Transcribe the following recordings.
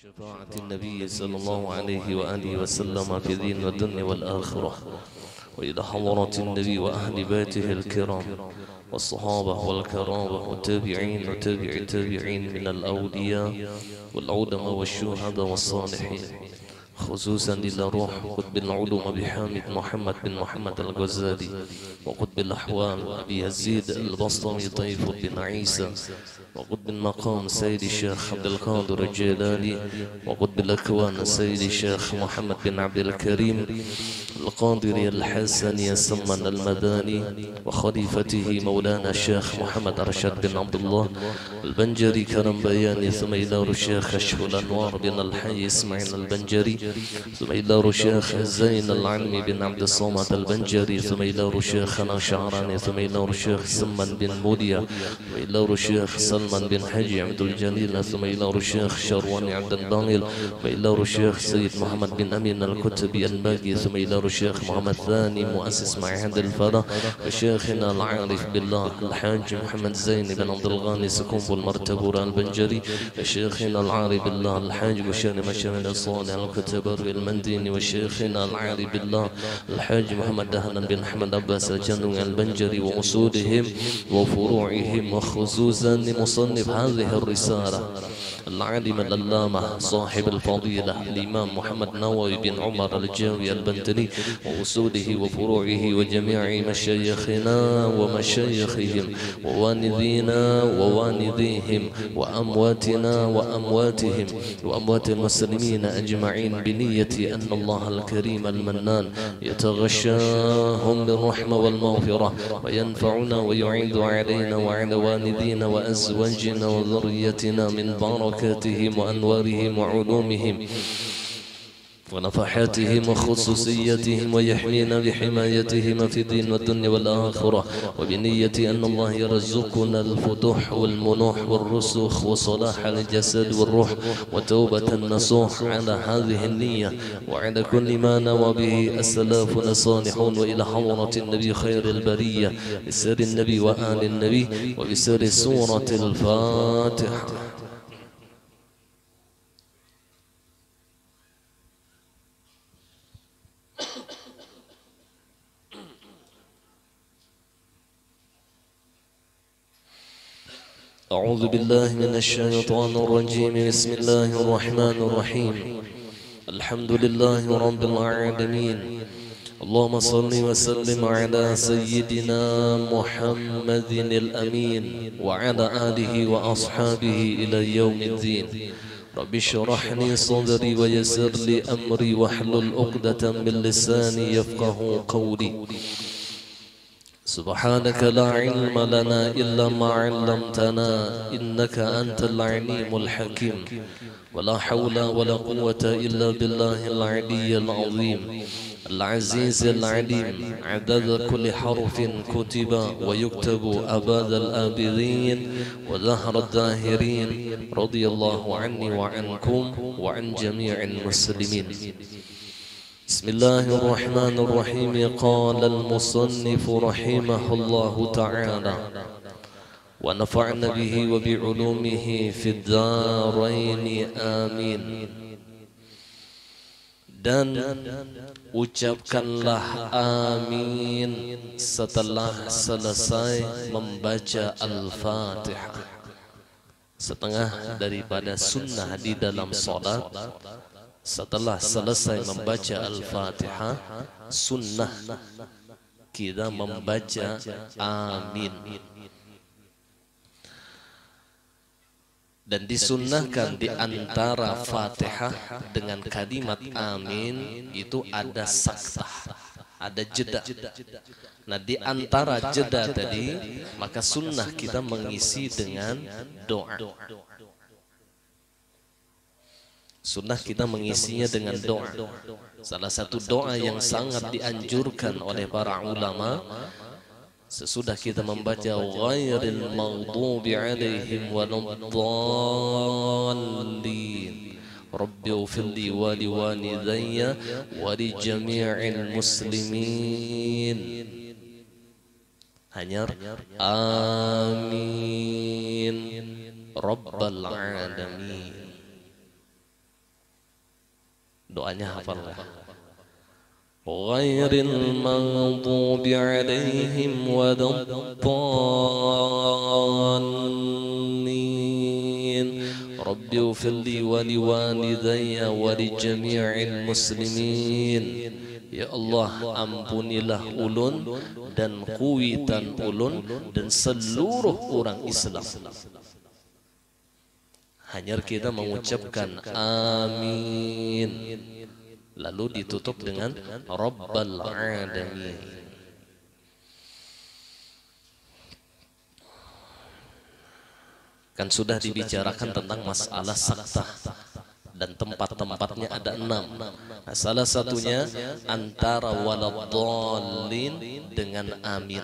شفاعة النبي صلى الله عليه وآله وسلم في دين الدنيا والآخرة، وإلى حضرة النبي وأهل بيته الكرام والصحابة والكرامة والتابعين وتابع التابعين من الأولياء والعلماء والشهداء والصالحين، خصوصا للروح قطب العلوم بحامد محمد بن محمد الغزالي، وقطب الأحوال أبي يزيد البسطمي طيف بن عيسى، وقطب المقام سيد الشيخ عبد القادر الجيلاني، وقطب الأكوان سيد الشيخ محمد بن عبد الكريم القادري الحسني السمن المداني، وخليفته مولانا الشيخ محمد أرشد بن عبد الله البنجري كرم بياني، ثم إلى الشيخ كشف الأنوار بن الحي إسماعيل البنجري، ثم إلى الشيخ زين العلمي بن عبد الصمد البنجري، ثم إلى الشيخ شعراني، ثم إلى الشيخ سمن بن موليا، وإلى الشيخ سلمان بن حجي عبد الجليل، ثم إلى الشيخ شروان عبد الباغل، وإلى الشيخ سيد محمد بن أمين الكتبي الباقي، ثم إلى الشيخ محمد ثاني مؤسس معهد الفلاح، وشيخنا العارف بالله الحاج محمد زين بن عبد الغني سكوب المرتبور البنجري، وشيخنا العارف بالله الحاج وشان مشان الصالح الكتبر المنديني، وشيخنا العارف بالله الحاج محمد دهنا بن أحمد عباس الجنوي البنجري، وأصولهم وفروعهم، وخصوصا لمصنف هذه الرسالة العالم العلامة صاحب الفضيلة الإمام محمد نووي بن عمر الجاوي البنتلي، وأصوله وفروعه وجميع مشايخنا ومشايخهم ووالدينا ووالديهم وأمواتنا وأمواتهم وأموات المسلمين أجمعين، بنية أن الله الكريم المنان يتغشاهم بالرحمة والمغفرة وينفعنا ويعيد علينا وعلى والدينا وأزواجنا وذريتنا من بركاتهم وأنوارهم وعلومهم ونفحاتهم وخصوصياتهم، ويحمينا بحمايتهم في الدين والدنيا والآخرة، وبنية أن الله يرزقنا الفتوح والمنوح والرسوخ وصلاح الجسد والروح وتوبة النصوح على هذه النية وعلى كل ما نوى به أسلافنا الصالحون، وإلى حضرة النبي خير البرية بسر النبي وآل النبي وبسر سورة الفاتحة. أعوذ بالله من الشيطان الرجيم. بسم الله الرحمن الرحيم. الحمد لله رب العالمين. اللهم صل وسلم على سيدنا محمد الأمين وعلى آله وأصحابه إلى يوم الدين. رب اشرح لي صدري ويسر لي أمري واحلل عقدة من لساني يفقه قولي. سبحانك لا علم لنا إلا ما علمتنا إنك أنت العليم الحكيم، ولا حول ولا قوة إلا بالله العلي العظيم العزيز العليم، عدد كل حرف كتب ويكتب أباد الآبدين وظهر الداهرين. رضي الله عني وعنكم وعن جميع المسلمين. بسم الله الرحمن الرحيم. قال المصنف رحمه الله تعالى: ونفعنا به وبعلومه في الدارين آمين. Dan ucapkanlah amin setelah selesai membaca Al-Fatihah. Setengah daripada sunnah di dalam salat, setelah selesai membaca Al-Fatihah, sunnah kita membaca amin. Dan disunnahkan di antara Fatihah dengan kalimat amin itu ada saktah, ada jeda. Nah, di antara jeda tadi maka sunnah kita mengisi dengan doa. Sunnah kita mengisinya dengan doa. Salah satu doa yang sangat dianjurkan oleh para ulama sesudah kita membaca ghairil maghdubi alaihim waladdallin rabbi ighfirli wa liwalidayya wa li jami'il muslimin, hanya amin rabbal alamin. Doanya hafal lah. Ghairil maghdubi alaihim waladdallin. Rabbi ighfirli wa liwalidayya wa lijami'il muslimin. Ya Allah, ampunilah ulun dan kuitan ulun dan seluruh orang Islam. Hanya kita mengucapkan amin, lalu ditutup dengan Rabbal Alamin. Kan sudah dibicarakan tentang masalah saktah dan tempat-tempatnya ada 6. Nah, salah satunya antara waladdallin dengan amin,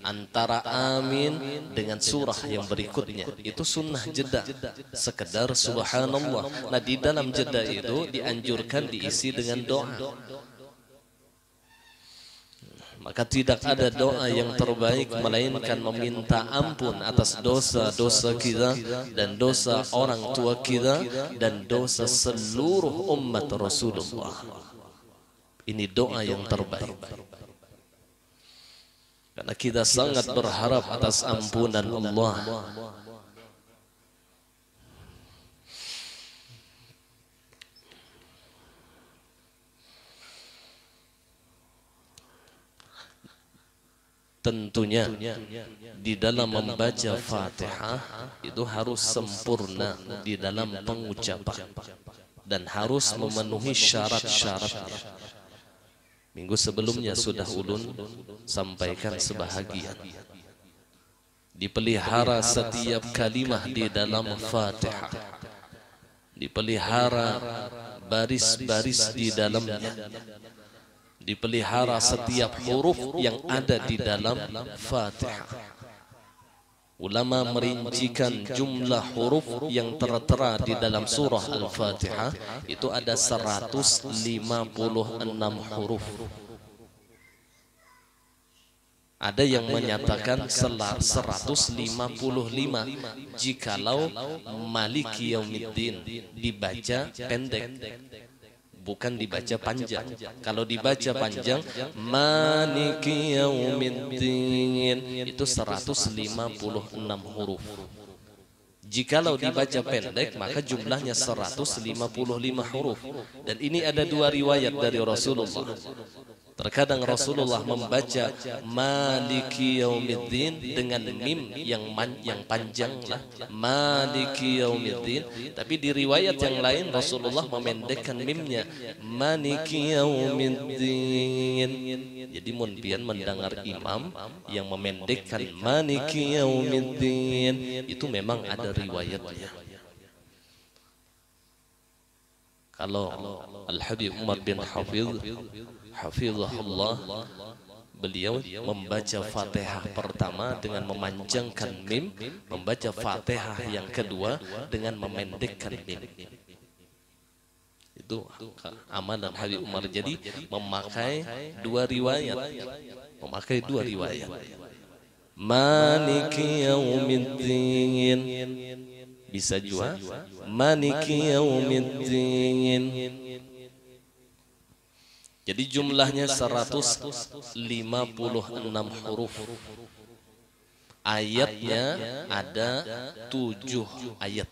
antara amin dengan surah yang berikutnya. Itu sunnah jeda, sekedar subhanallah. Nah, di dalam jeda itu dianjurkan diisi dengan doa. Maka tidak ada doa yang terbaik melainkan meminta ampun atas dosa-dosa kita dan dosa orang tua kita dan dosa seluruh umat Rasulullah. Ini doa yang terbaik. Karena kita sangat berharap atas ampunan Allah. Tentunya di dalam membaca Fatihah itu harus sempurna di dalam pengucapan dan harus memenuhi syarat-syaratnya. Minggu sebelumnya sudah ulun sampaikan sebahagian. Dipelihara setiap kalimah di dalam Fatihah, dipelihara baris-baris di dalamnya, dipelihara setiap huruf yang ada di dalam Fatihah. Ulama merincikan jumlah huruf yang tertera di dalam surah Al-Fatihah itu ada 156 huruf. Ada yang menyatakan 155 jikalau Maliki Yaumiddin dibaca pendek, bukan dibaca panjang. Kalau dibaca panjang, Maliki Yaumiddin, itu 156 huruf. Jikalau dibaca pendek, maka jumlahnya 155 huruf. Dan ini ada 2 riwayat dari Rasulullah. Terkadang Rasulullah membaca Maliki Yaumiddin dengan mim yang panjang lah, Maliki Yaumiddin. Tapi di riwayat yang lain Rasulullah memendekkan mimnya, Maliki Yaumiddin. Jadi mun pian mendengar imam yang memendekkan Maliki Yaumiddin, itu memang ada riwayatnya. Kalau Al-Habib Umar bin Hafizahullah, beliau membaca Fatihah pertama dengan memanjangkan mim, membaca Fatihah yang kedua dengan memendekkan mim. Itu amalan Habib Umar. Jadi memakai 2 riwayat, Maliki Yaumiddin, bisa juga Maliki Yaumiddin. Jadi jumlahnya 156 huruf. Ayatnya ada 7 ayat.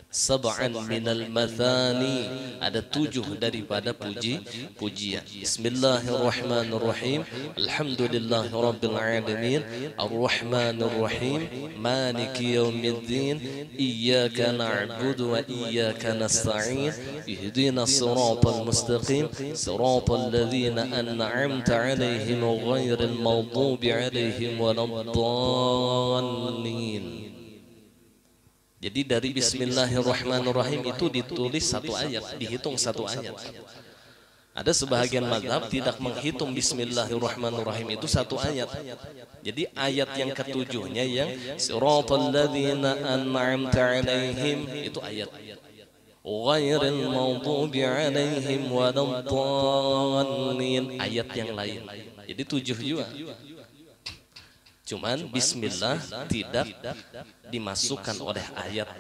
Sab'an minal mathani, ada 7 daripada pujian. Bismillahirrahmanirrahim. Alhamdulillahi rabbil alamin. Arrahmanirrahim. Maliki yaumiddin. Iyyaka na'budu wa iyyaka nasta'in. Ihdinas siratal mustaqim. Siratal ladzina an'amta 'alaihim ghairil maghdubi 'alaihim waladdallin. Jadi dari Bismillahirrahmanirrahim itu ditulis 1 ayat, dihitung 1 ayat. Ada sebahagian mazhab tidak menghitung Bismillahirrahmanirrahim itu 1 ayat. Jadi ayat yang ketujuhnya yang siratal ladzina an'amta 'alaihim itu ayat. Ghairil maghdubi 'alaihim waladdallin, ayat yang lain. Jadi 7 juga. Cuman bismillah tidak dimasukkan oleh ayat.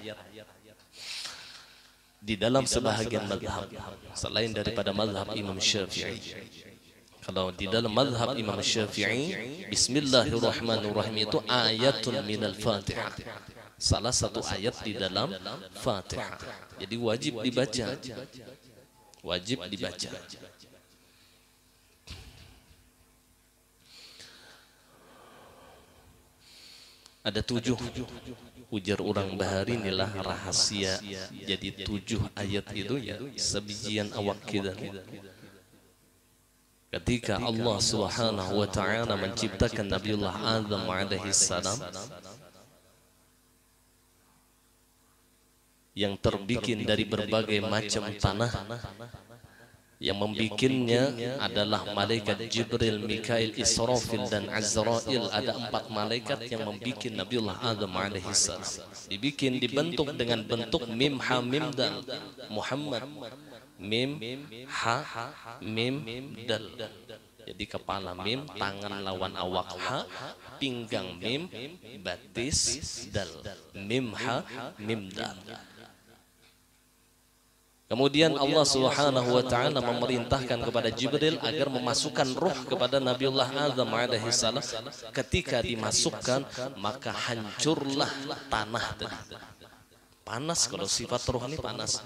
di dalam sebahagian mazhab selain daripada mazhab Imam Syafi'i. Kalau di dalam mazhab Imam Syafi'i, Bismillahirrahmanirrahim itu ayatun minal Fatihah, salah satu ayat di dalam Fatihah. Jadi wajib dibaca, wajib dibaca. Ada 7, ujar orang Bahari, inilah rahasia. Jadi 7 ayat itu ya sebijian awak kita. Ketika Allah Subhanahu wa ta'ala menciptakan Nabiullah Adam alaihi salam yang terbikin dari berbagai macam tanah, yang membikinnya adalah malaikat Jibril, Mikail, Israfil dan Azrail. Ada 4 malaikat yang membikin Nabiullah Adam alaihi salam. Dibikin, dibentuk dengan bentuk mim ha mim dal. Muhammad mim ha mim dal. Jadi kepala mim, tangan lawan awak ha, pinggang mim, batis dal. Mim ha mim dal. Kemudian Allah Subhanahu wa ta'ala memerintahkan kepada Jibril agar memasukkan ruh kepada Nabiullah Adam alaihi salam. Ketika dimasukkan, maka hancurlah tanah tadi. Panas, kalau sifat ruh ini panas.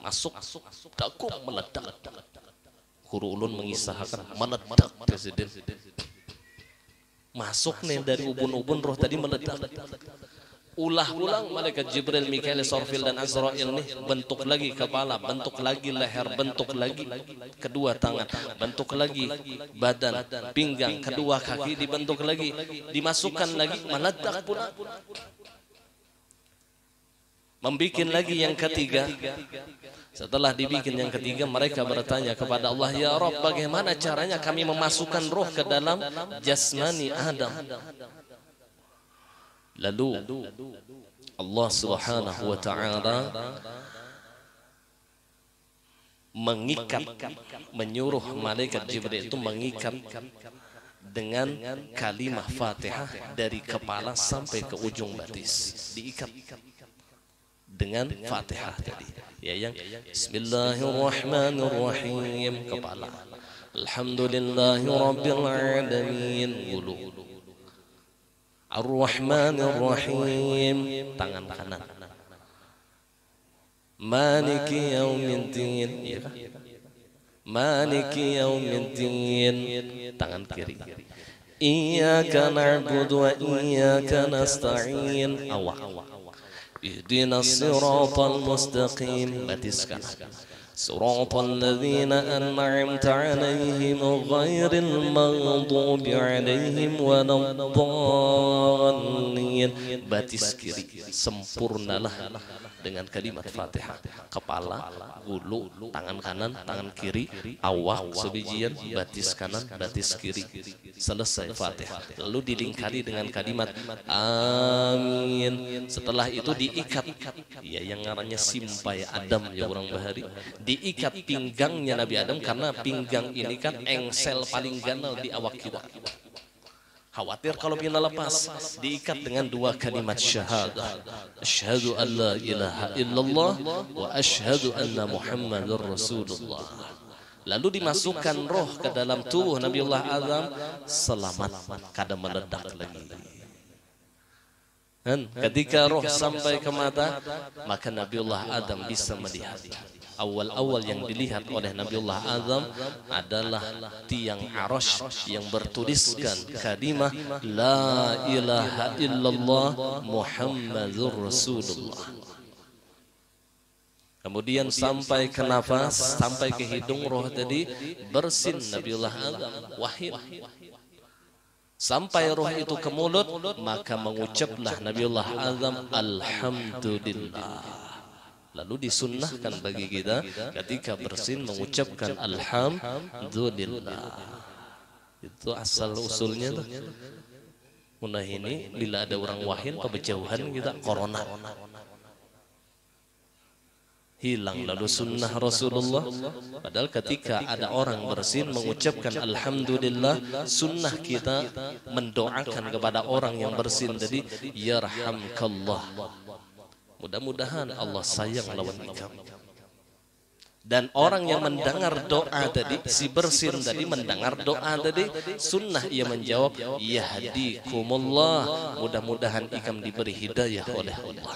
Masuk, dakum meledak. Guru ulun mengisahkan meledak presiden. Masuk nih dari ubun-ubun roh tadi meledak. Ulang malaikat Jibril, Mikail, Israfil dan Azrail nih bentuk lagi kepala, bentuk lagi leher, bentuk lagi kedua tangan, bentuk lagi badan, pinggang, kedua kaki dibentuk lagi, dimasukkan lagi, meledak pula. Membikin lagi yang ketiga. Setelah dibikin yang ketiga, mereka bertanya kepada Allah, ya Rabb, bagaimana caranya kami memasukkan roh ke dalam jasmani Adam? Lalu Allah Subhanahu wa ta'ala mengikat, menyuruh malaikat Jibril itu mengikat dengan kalimah Fatihah dari kepala sampai ke ujung batis. Diikat dengan Fatihah tadi. Ya, yang Bismillahirrahmanirrahim kepala. Alhamdulillahi rabbil alamin bulu. Ar-Rahmanir-Rahim tangan kanan. Maliki yaumiddin, ya. Maliki yaumiddin tangan kiri. Iyyaka na'budu wa iyyaka nasta'in awak. Ihdinas siratal mustaqim batis kanan. Siratal ladzina an'amta 'alaihim ghairil maghdubi 'alaihim waladdallin batis kiri. Sempurnalah dengan kalimat Fatihah. Kepala, gulu, tangan kanan, tangan kiri, awak sebijian, batis kanan, batis kiri. Selesai Fatihah. Lalu dilingkari dengan kalimat amin. Setelah itu diikat, ya, yang ngarannya simpai Adam, ya orang Bahari. Diikat pinggangnya Nabi Adam, karena pinggang ini kan engsel paling ganal di awak kita. Khawatir kalau pina lepas. Diikat dengan 2 kalimat syahadah. Asyhadu an la ilaha illallah wa asyhadu anna Muhammadar Rasulullah. Lalu dimasukkan roh ke dalam tubuh Nabiullah Adam, selamat, kada meledak lagi. Dan ketika roh sampai ke mata, maka Nabiullah Adam bisa melihat. Awal-awal yang dilihat oleh Nabiullah Adam adalah tiang arasy yang bertuliskan kalimah la ilaha illallah Muhammadur Rasulullah. Kemudian sampai ke nafas, sampai ke hidung roh tadi, bersin Nabiullah Adam, wahid. Sampai roh itu ke mulut, maka mengucaplah Nabiullah Adam alhamdulillah. Lalu disunnahkan bagi kita ketika bersin mengucapkan alhamdulillah. Itu asal usulnya tuh. Munah ini bila ada orang wahin pebejauhan kita corona hilang, lalu sunnah Rasulullah. Padahal ketika ada orang bersin mengucapkan alhamdulillah, sunnah kita mendoakan kepada orang yang bersin tadi, yarhamkallah. Mudah-mudahan Allah sayang lawan engkau. Dan orang yang mendengar doa tadi, si bersin tadi mendengar doa tadi, sunnah ia menjawab, yahdikumullah, mudah-mudahan ikam diberi hidayah oleh Allah.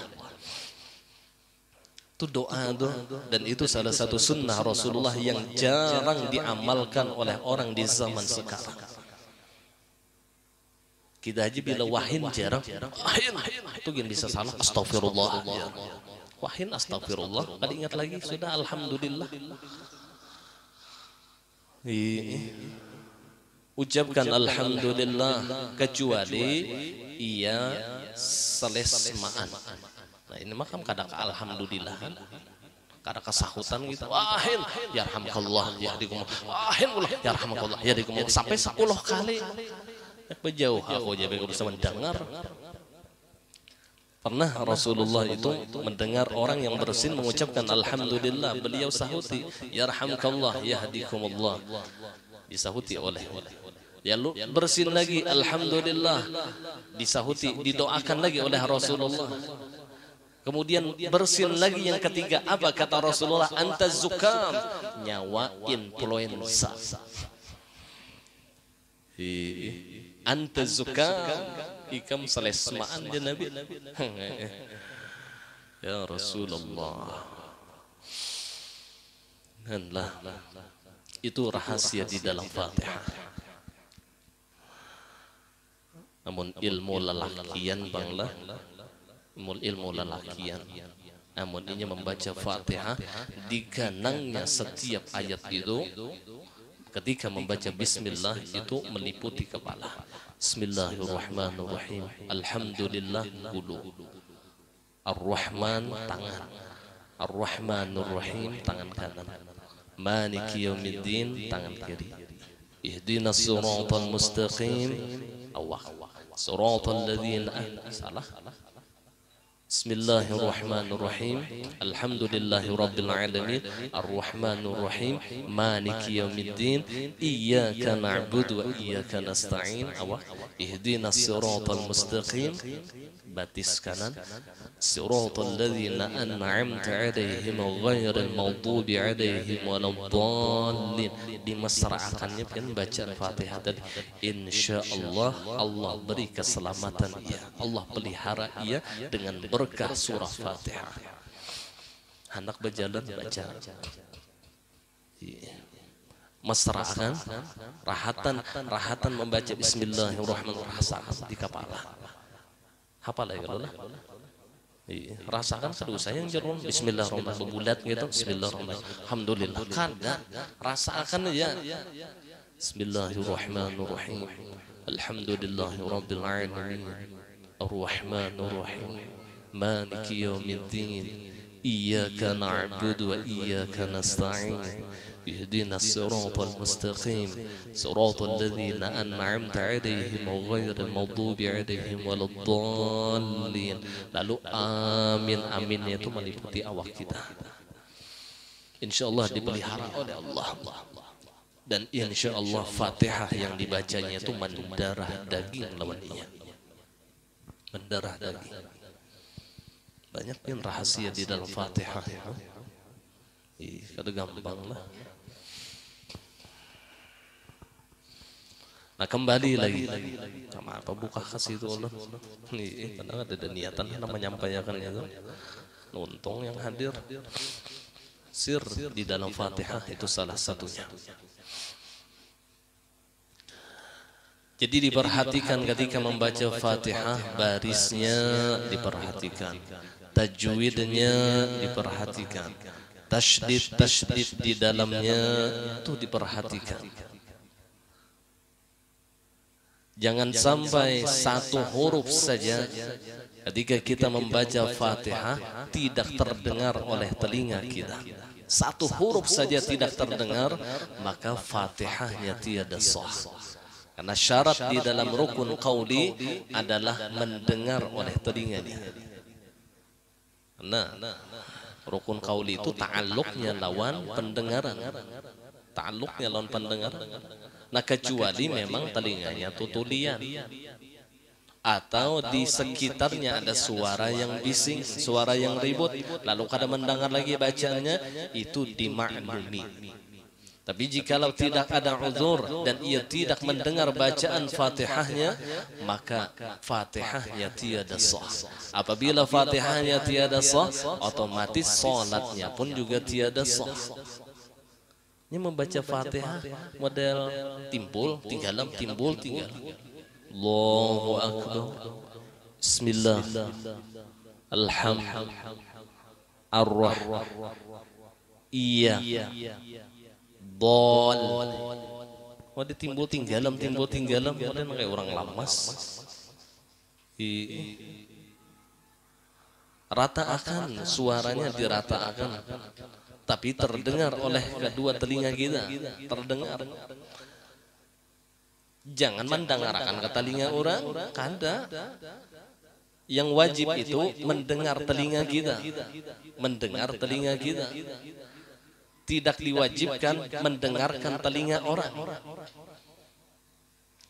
Itu doa tuh, dan itu salah satu sunnah Rasulullah yang jarang diamalkan oleh orang di zaman sekarang. Kita aja bila wahin jarang, wahin itu yang bisa salah, astagfirullah. Wahin astagfirullah, kali ingat lagi sudah alhamdulillah. Ucapkan alhamdulillah kecuali ia selesmaan. Nah ini makam kadang alhamdulillah kan, kadang kesahutan gitu. Wahin yarhamkallah yahdikumullah, wahin ulah yarhamkallah yahdikumullah sampai 10 kali. Berjauh aku jadi bisa mendengar. Pernah Rasulullah itu mendengar orang yang bersin mengucapkan alhamdulillah, beliau sahuti yarhamkallah yahdikumullah, disahuti oleh lalu bersin lagi alhamdulillah, disahuti didoakan lagi oleh Rasulullah. Kemudian bersin lagi yang ketiga, apa kata Rasulullah? Anta zukam, nyawa influenza. Anta zukam, ikam selesmaan ya Nabi. Ya Rasulullah. Nah, itu rahasia di dalam Fatihah. Namun ilmu lelakian banglah, ilmu lelakian. Namun ini membaca Fatihah diganangnya setiap ayat itu. Ketika membaca bismillah itu meliputi kepala. Bismillahirrahmanirrahim. Alhamdulillah hulu. Ar-Rahman tangan. Ar-Rahmanirrahim tangan kanan. Maliki yaumiddin tangan kiri. Ihdinas siratal mustaqim awak. Siratal ladzina salah. Bismillahirrahmanirrahim. Alhamdulillahi rabbil alamin. Ar-Rahmanir Rahim. Maliki yaumiddin. Iyyaka na'budu wa iyyaka nasta'in. Ihdinas siratal mustaqim. Batis kanan. Siratal ladzina an'amta 'alaihim ghairil maghdubi 'alaihim waladdallin. Dimasra'akannya kan bacaan Fatihah tadi. Insyaallah Allah beri keselamatan ia, Allah pelihara ia dengan berkah surah Fatihah. Anak berjalan baca. Mesra'kan, rahatan membaca bismillahirrahmanirrahim di kepala. Hafal ya kalau lah. Rasakan kedua saya yang jerum bismillahirrahmanirrahim bulat gitu, bismillahirrahmanirrahim. Alhamdulillah kada rasakan ya. Bismillahirrahmanirrahim. Alhamdulillahirabbil alamin. Ar-Rahmanir Rahim. Maliki yaumiddin. Iyyaka na'budu wa iyyaka nasta'in. Ihdinas siratal mustaqim. Siratal ladzina an'amta 'alaihim ghairil maghdubi 'alaihim waladdallin. Lalu amin, aminnya itu meliputi awak kita. Insyaallah dipelihara oleh Allah. Dan insyaallah Fatihah yang dibacanya itu mendarah daging lawannya. Mendarah daging. Banyak yang rahasia di dalam Fatihah ya. Kada gampang lah. Nah kembali lagi sama apa buka kasih itu Allah. Nih kadang ada niatan nama menyampaikan itu. Untung yang hadir. Sir di dalam Fatihah itu salah satunya. Jadi diperhatikan ketika membaca Fatihah, barisnya diperhatikan, tajwidnya diperhatikan, tasydid di dalamnya itu diperhatikan. Jangan sampai satu huruf saja ketika kita membaca Fatihah tidak terdengar oleh telinga kita. Satu huruf saja tidak terdengar, maka Fatihahnya tiada sah. Karena syarat di dalam rukun qauli adalah mendengar oleh telinganya. Nah, rukun qauli itu ta'alluqnya lawan pendengaran. Ta'alluqnya lawan pendengaran. Nah, kecuali memang telinganya tutulian. atau di sekitarnya ada suara yang bising, suara yang ribut, lalu kada mendengar lagi bacaannya, itu dimaklumi. Tapi jikalau tidak ada uzur dan ia tidak mendengar bacaan Fatihahnya, maka Fatihahnya tiada sah. Apabila Fatihahnya tiada sah, otomatis salatnya pun juga tiada sah. Ini membaca Fatihah model timbul, tinggalan, timbul, tinggalan. Allahu Akbar. Bismillah. Alhamdulillah. Ar-Rahman. Iya. Dol. Wadah timbul tinggalam, wadah kayak orang lamas. Rataakan, suaranya dirataakan, tapi terdengar oleh kedua telinga kita, terdengar. Jangan mendengarkan ke telinga orang, kada. Yang wajib itu mendengar telinga kita, mendengar telinga kita. Tidak diwajibkan mendengarkan telinga orang.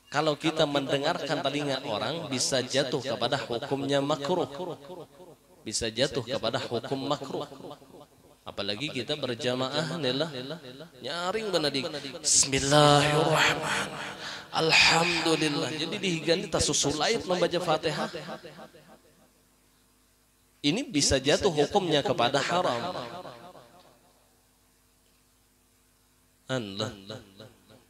Kalau kita mendengarkan telinga orang, bisa jatuh kepada hukumnya makruh. Bisa jatuh kepada hukum makruh. Apalagi kita berjamaah adalah nyaring benadik. Bismillahirrahmanirrahim. Alhamdulillah. Jadi dihiganti tasusulait membaca Fatihah. Ini bisa jatuh hukumnya kepada haram.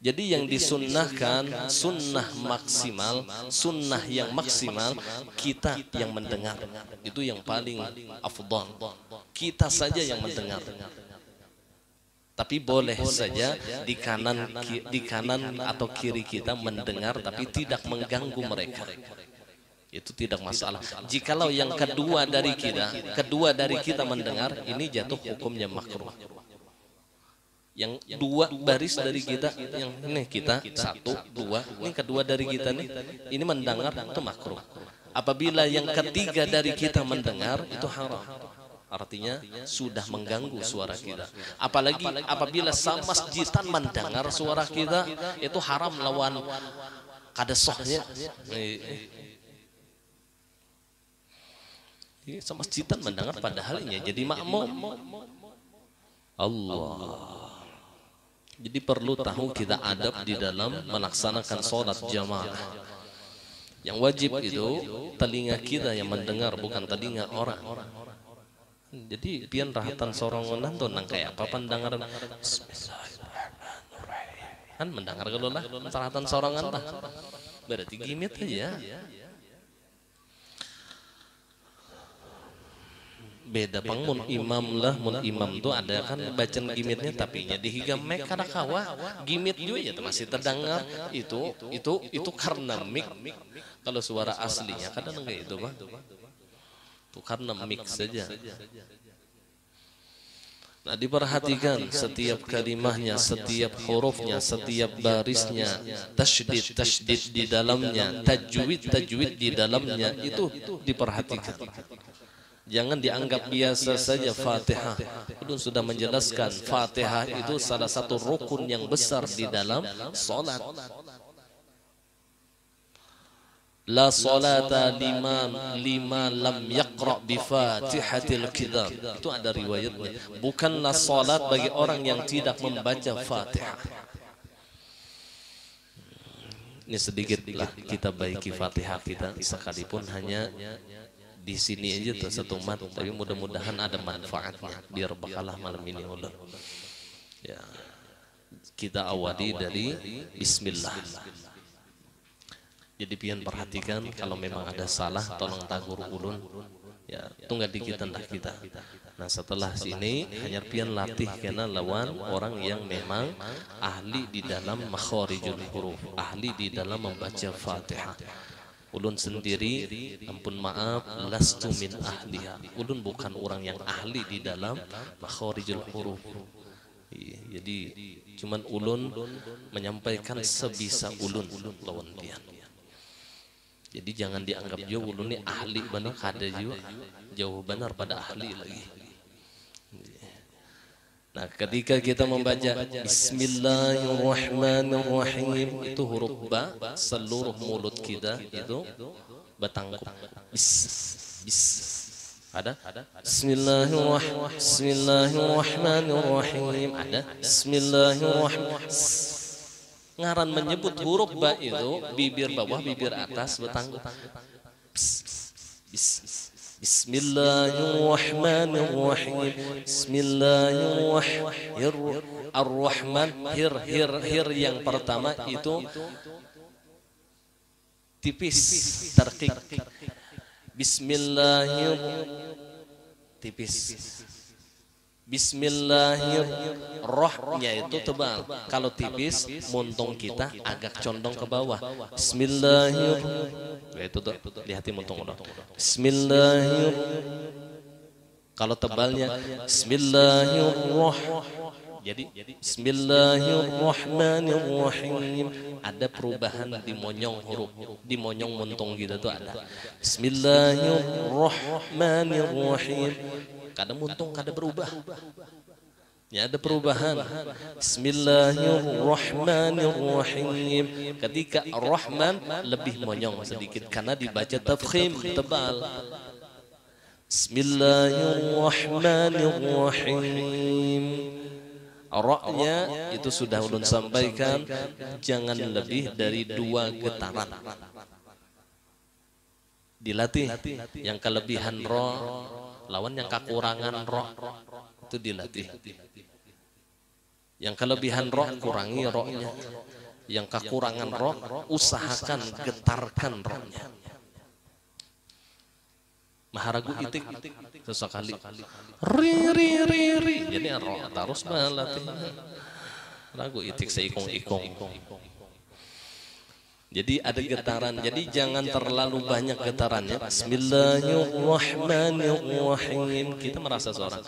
Jadi yang disunnahkan sunnah maksimal, sunnah yang maksimal kita yang mendengar, itu yang paling afdal. Kita saja yang mendengar. Tapi boleh saja di kanan atau kiri kita mendengar, tapi tidak mengganggu mereka. Itu tidak masalah. Jikalau yang kedua dari kita mendengar, ini jatuh hukumnya makruh. Yang dua baris dari kita, yang ini kita satu, dua, ini kedua dari kita nih, ini mendengar itu makruh. Apabila yang ketiga dari kita mendengar, itu haram. Artinya sudah mengganggu suara kita. Apalagi apabila sama masjidan mendengar suara kita, itu haram lawan kada sahnya. Sama masjidan mendengar padahal ini jadi makmum. Allah. Jadi perlu tahu kita adab di dalam melaksanakan sholat jamaah. Yang wajib itu telinga kita yang mendengar, bukan telinga orang. Jadi pian rahatan sorongan tuh nang kayak apa pandangan. Kan mendengar kalau lah rahatan sorongan tah. Berarti gimit aja. Beda pang mun imam lah, mun imam tuh ada kan bacaan gimitnya, tapi nya dihigam mek kada kawa gimit juga ya masih terdengar. Itu karena mik. Kalau suara aslinya kadang enggak itu Pak, itu karena mik saja. Nah, diperhatikan setiap kalimahnya, setiap hurufnya, setiap barisnya, tasydid di dalamnya, tajwid di dalamnya, itu diperhatikan. Jangan dianggap biasa saja Fatihah. Ulun sudah menjelaskan Fatihah itu salah satu rukun yang besar di dalam salat. La salata lima lam yaqra bi Fatihatil kitab. Itu ada riwayatnya. Bukanlah salat bagi orang yang tidak membaca Fatihah. Ini sedikitlah kita baiki Fatihah kita, sekalipun hanya di sini aja tuh satu mat, tapi mudah-mudahan ada manfaatnya biar bakalah malam ini ulun. Ya. Kita awali dari bismillah. Jadi pian perhatikan kalau memang ada salah tolong tagur ulun. Ya, tunggal dikit hendak kita. Nah, setelah sini hanya pian latih kena lawan orang yang memang ahli di dalam makharijul huruf, ahli di dalam membaca Fatihah. Ulun sendiri, ampun maaf, lastu min ahliha. Ulun bukan orang yang ahli di dalam makharijul huruf. Jadi cuman ulun menyampaikan sebisa ulun lawan pian. Jadi jangan dianggap jauh ulun ini ahli benar, kada juga jauh benar pada ahli lagi. Nah, ketika kita membaca Bismillahirrahmanirrahim, itu huruf ba, seluruh mulut kita itu Batangkup. Bis. Ada? Bismillahirrahmanirrahim. Ada? Bismillahirrahmanirrahim. Ngaran menyebut huruf ba itu bibir bawah, bibir atas, batangkup. Bismillahirrahmanirrahim. Bismillahirrahmanirrahim. Hir yang pertama itu tipis, terkik. Tipis. Bismillahirrahmanirrahimnya itu tebal. Kalau tipis, muntung kita agak condong ke bawah. Bismillahirrahmanirrahim. Itu tuh, lihatin muntung udah. Bismillahirrahmanirrahim. Kalau tebalnya, Bismillahirrahmanirrahim. Jadi Bismillahirrahmanirrahim. Ada perubahan di monyong huruf, di monyong muntung kita tuh ada. Bismillahirrahmanirrahim. Kadang muntung, kadang berubah. Ya, ada perubahan. Bismillahirrahmanirrahim. Ketika Ar-Rahman lebih monyong sedikit karena dibaca tafkhim, tebal. Bismillahirrahmanirrahim. Ra-nya itu sudah ulun sampaikan, jangan lebih dari 2 getaran. Dilatih. Yang kelebihan ra lawan yang kekurangan ra itu dilatih. Yang kelebihan ra kurangi ra-nya. Yang kekurangan ra usahakan getarkan ra-nya. Maharagu itik sesekali ri. Jadi ra terus melatih. Ragu itik seikong-ikong. Jadi ada getaran. Jadi jangan terlalu banyak getarannya. Bismillahirrahmanirrahim. Kita merasa seorang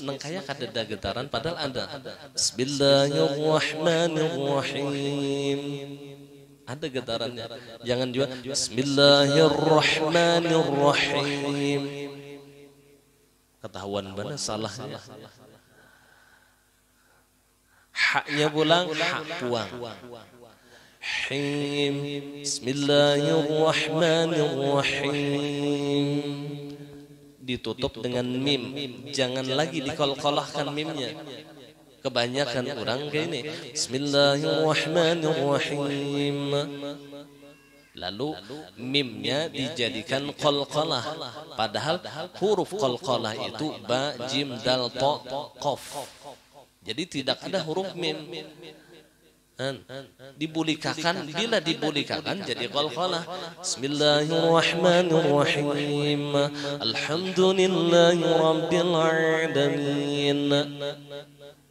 nengkaya kadeda getaran padahal ada. Bismillahirrahmanirrahim. Ada getarannya. Jangan juga Bismillahirrahmanirrahim. Ketahuan mana salahnya. Haknya pulang, hak puang. Him. Bismillahirrahmanirrahim. Ditutup dengan mim. Jangan lagi dikolkolahkan mimnya. Kebanyakan orang kayak ini. Bismillahirrahmanirrahim. Lalu mimnya dijadikan qalqalah. Padahal huruf qalqalah itu ba, jim, dal, ta, qaf. Jadi tidak ada huruf mim. Dibulikakan, bila dibulikakan jadi qalqalah. Bismillahirrahmanirrahim. Alhamdulillahi rabbil alamin.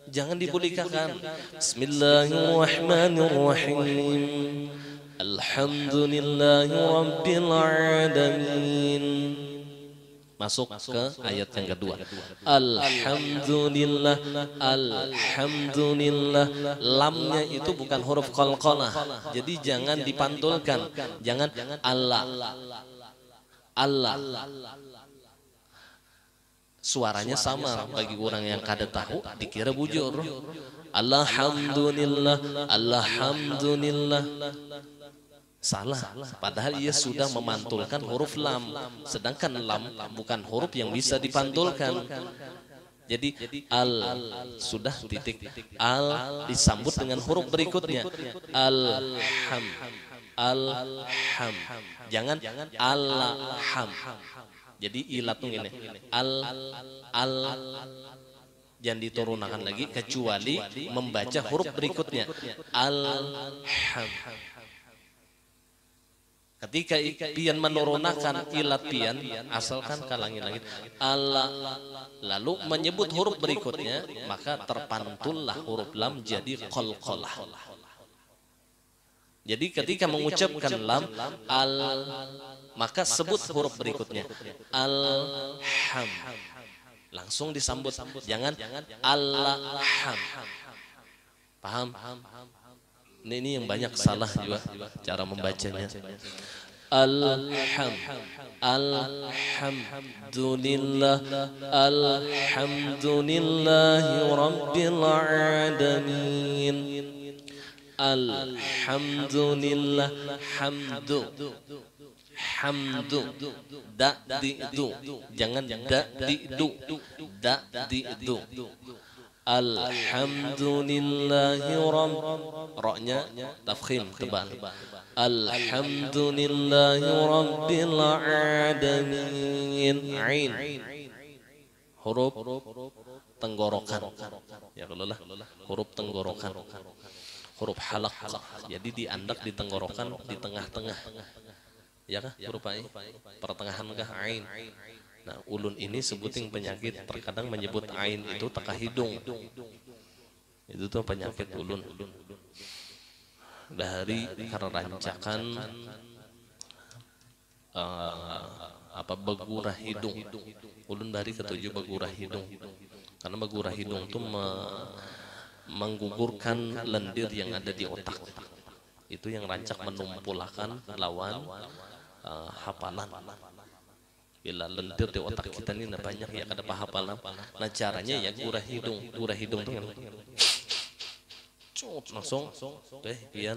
Jangan dibulikakan. Bismillahirrahmanirrahim. Alhamdulillahi rabbil alamin. Masuk ke ayat yang kedua. Alhamdulillah. Alhamdulillah. Lamnya itu bukan huruf qalqalah. Jadi jangan dipantulkan. Jangan Allah. Allah. Suaranya sama bagi orang yang kada tahu dikira bujur. Alhamdulillah. Alhamdulillah. Salah, padahal ia sudah memantulkan huruf lam. Sedangkan lam bukan huruf yang bisa dipantulkan. Jadi al sudah titik. Al disambut dengan huruf berikutnya. Alham. Alham. Jangan alham. Jadi ilatung ini. Jangan diturunkan lagi kecuali membaca huruf berikutnya. Alham. Ketika pian menurunkan ilat pian, asalkan ke langit-langit Allah, lalu menyebut huruf berikutnya, maka terpantullah huruf lam jadi qalqalah. Jadi ketika mengucapkan lam al, maka sebut huruf berikutnya alham, langsung disambut. Jangan alham. Paham? Ini yang banyak salah juga cara membacanya. Alhamdulillah. Alhamdulillahi rabbil alamin. Alhamdulillah. Hamdu. hamdu, da di du, jangan da di du, da di du. Alhamdulillahi roknya tafkhim tebal. Alhamdulillahi rabbil alamin. Ain huruf tenggorokan. Ya kalau lah huruf tenggorokan, huruf halak. Jadi diandak di tenggorokan di tengah-tengah. Ya kah huruf ain? Pertengahan kah ain? Nah, ulun ini sebutin penyakit, terkadang menyebut ain itu teka hidung. Itu tuh penyakit ulun. Dari karena rancakan begurah hidung. Ulun dari ketujuh begurah hidung. Karena begurah hidung itu menggugurkan lendir yang ada di otak. Itu yang rancak menumpulkan lawan hafalan. Bila lendir di otak kita ini banyak ya kada hafalan. Nah caranya ya gurah hidung tuh yang langsung pian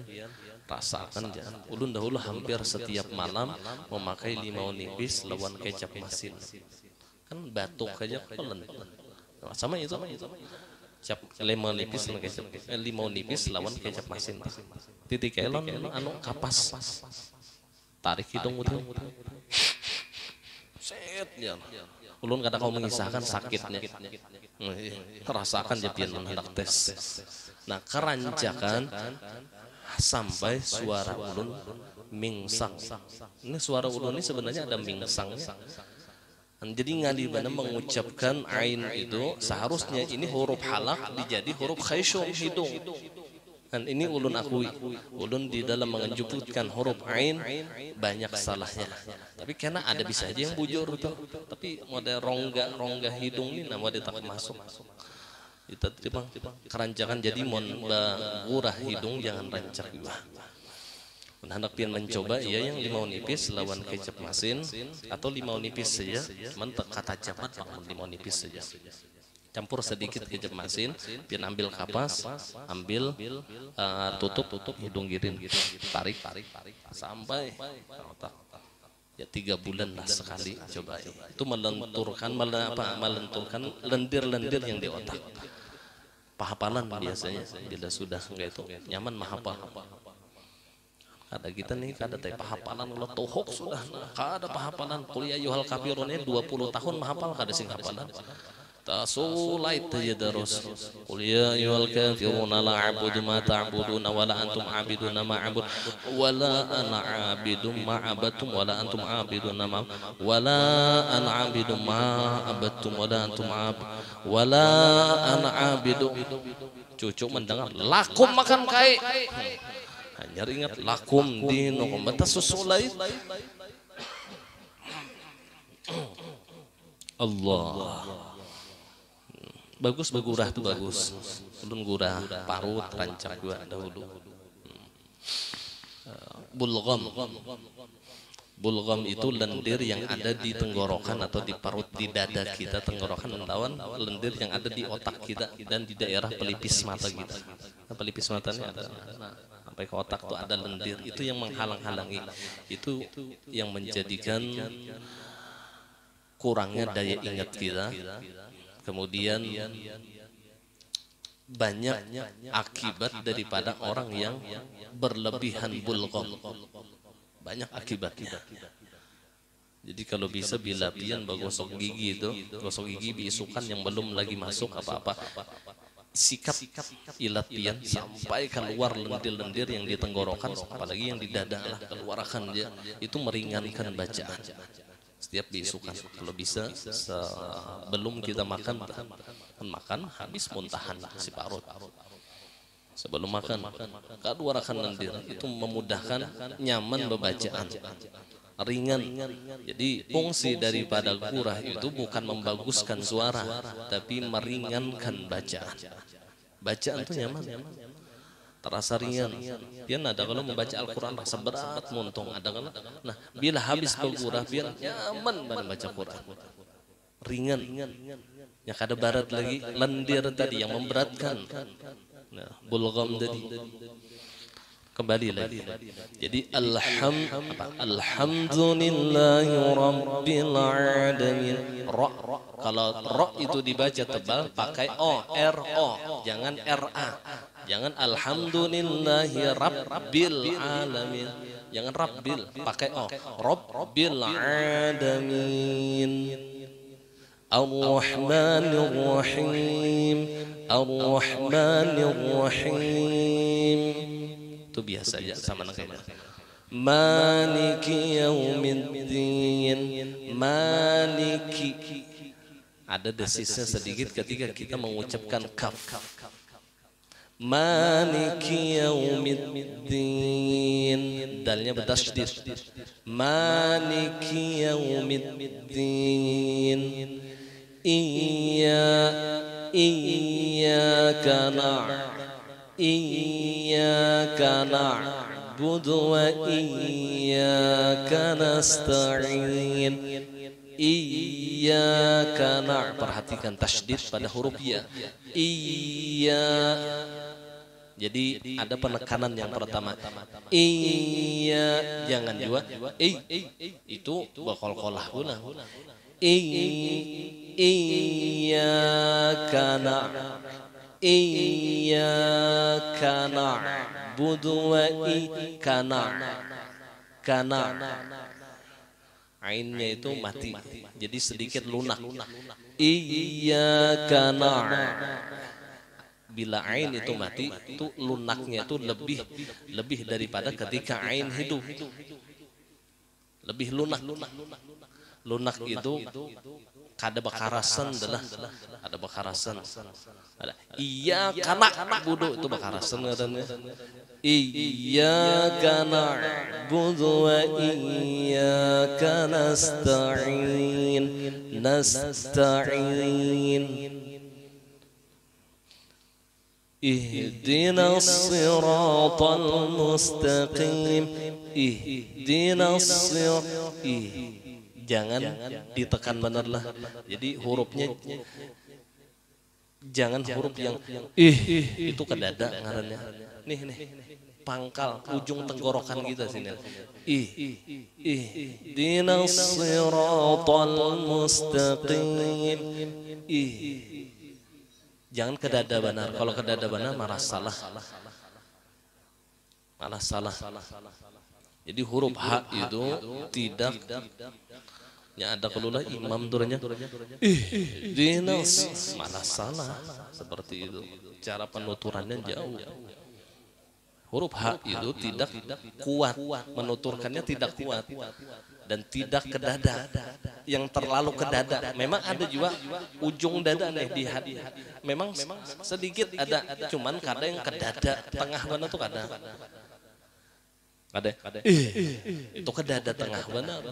rasakan jangan. Ulun dahulu hampir setiap malam memakai limau nipis lawan kecap masin. Kan batuk aja pelan. Nah, sama itu. Cap limau nipis lawan kecap. Limau nipis lawan kecap masin. Titik elon anu kapas. Tarik hidung muter. Set ya. Ulun kadang kau mengisahkan sakitnya. Rasakan jadi hendak tes. Nah, kerancakan sampai suara ulun mingsang. Ini suara ulun ini sebenarnya ada mingsangnya. Jadi ngadi mana mengucapkan ain itu seharusnya ini huruf halak dijadi huruf khaysyum hidung. Dan ini ulun akui, ulun di dalam menjemputkan huruf ain banyak salahnya. Tapi karena ada bisa aja yang bujur tuh. Tapi model rongga hidung ini nama dia tak masuk. Kita terima kerancakan jadi gurah hidung jangan rancak juga. Hendak pian mencoba ia yang limau nipis lawan kecap masin atau limau nipis saja, mentek kata cepat limau nipis saja. Campur sedikit kecap masin, pian ambil kapas, ambil tutup hidung girin, tarik sampai ya 3 bulan lah sekali coba itu melenturkan lendir-lendir yang di otak. Pahapalan biasanya bila sudah enggak itu nyaman mahapal. Ada kita nih kada teh pahapalan lo tohok sudah kada pahapalan kuliah yuhal kafirun 20 tahun mahapal kada sing hafalan. Tasulait tajadarus qul ya ayyuhal kafiruna la a'budu ma ta'buduna wa la antum 'abiduna ma a'bud wa la ana 'abidum ma 'abadtum wa la antum 'abiduna ma wa la ana 'abidum ma 'abadtum wa la antum 'abid wa la ana 'abidum. Cucu mendengar lakum makan kai. Hanya ingat lakum dinukum batas susulai. Allah. Bagus begurah tuh bagus. Ulun gurah parut rancak gua dahulu. Bulgham itu lendir yang ada di tenggorokan atau di parut di dada kita. Tenggorokan lawan lendir yang ada di otak kita dan di daerah pelipis mata kita. Pelipis matanya ada sampai ke otak tuh ada lendir. Itu yang menghalang-halangi. Itu yang menjadikan kurangnya daya ingat kita. Kemudian banyak akibat daripada orang yang berlebihan bulgham. Banyak akibat. Jadi kalau bisa bila pian bagosok gigi itu, gosok gigi biisukan yang belum lagi masuk apa-apa. Sikat ilat pian sampai keluar lendir-lendir yang di tenggorokan, apalagi yang di dada lah keluarkan dia. Itu meringankan bacaan. Setiap diisukan kalau bisa sebelum kita makan habis muntahan si parut sebelum makan keluarkan lendir itu memudahkan nyaman bacaan ringan. Jadi fungsi daripada gurah itu bukan membaguskan suara tapi meringankan bacaan tuh nyaman terasa ringan. Pian ada kalau membaca Al-Quran rasa berat muntung ada kalau. Nah bila habis bergurah pian nyaman baca Quran ringan. Ya kada barat lagi lendir tadi yang memberatkan. Nah bulgham tadi Kembali lagi. Jadi alhamdulillahi rabbil alamin. Ra, kalau ra itu dibaca tebal pakai o, r o, jangan ra. Jangan alhamdulillahi rabbil alamin. Jangan rabbil, pakai o. Rabbil alamin. Ar-Rahmanir Rahim. Ar-Rahmanir Rahim. Itu biasa aja sama nakaidah. Maliki yaumiddin. Maliki. Ada desisnya sedikit ketika kita mengucapkan kaf. Maliki yaumiddin. Dalnya bertasydid. Maliki yaumiddin. Iyyaka na'budu wa iyyaka nasta'in. Iyyaka perhatikan tasydid pada huruf ya. Jadi ada penekanan yang pertama. Jangan juga. Itu bakal kolah pula. Iyyaka na'budu wa iyyaka ainnya itu mati, jadi sedikit lunak. Iyyaka bila ain itu mati, itu lunaknya itu lebih daripada ketika ain hidup. Lebih lunak. Lunak itu kada bakarasan adalah ada bakarasan. Ada iyyaka na'budu itu bakarasan katanya. Iyyaka na'budu wa iyyaka nasta'in. Ihdinas siratal mustaqim. Jangan ditekan benar lah. Jadi hurufnya jangan huruf yang itu ke dada ngarannya. Nih pangkal ujung tenggorokan kita sini. Ihdinas siratal mustaqim. Jangan ke dada benar. Kalau ke dada benar malah salah. Jadi huruf H itu tidak ada kelulah imam turunnya. Dinas malah salah seperti itu. Cara penuturannya jauh. Huruf H itu tidak kuat, menuturkannya tidak kuat dan tidak ke dada. Yang terlalu ke dada. Memang ada juga ujung dada nih di hati. Memang sedikit ada, cuman kadang yang ke dada tengah mana tuh kadang. Ada. Itu ke dada tengah benar.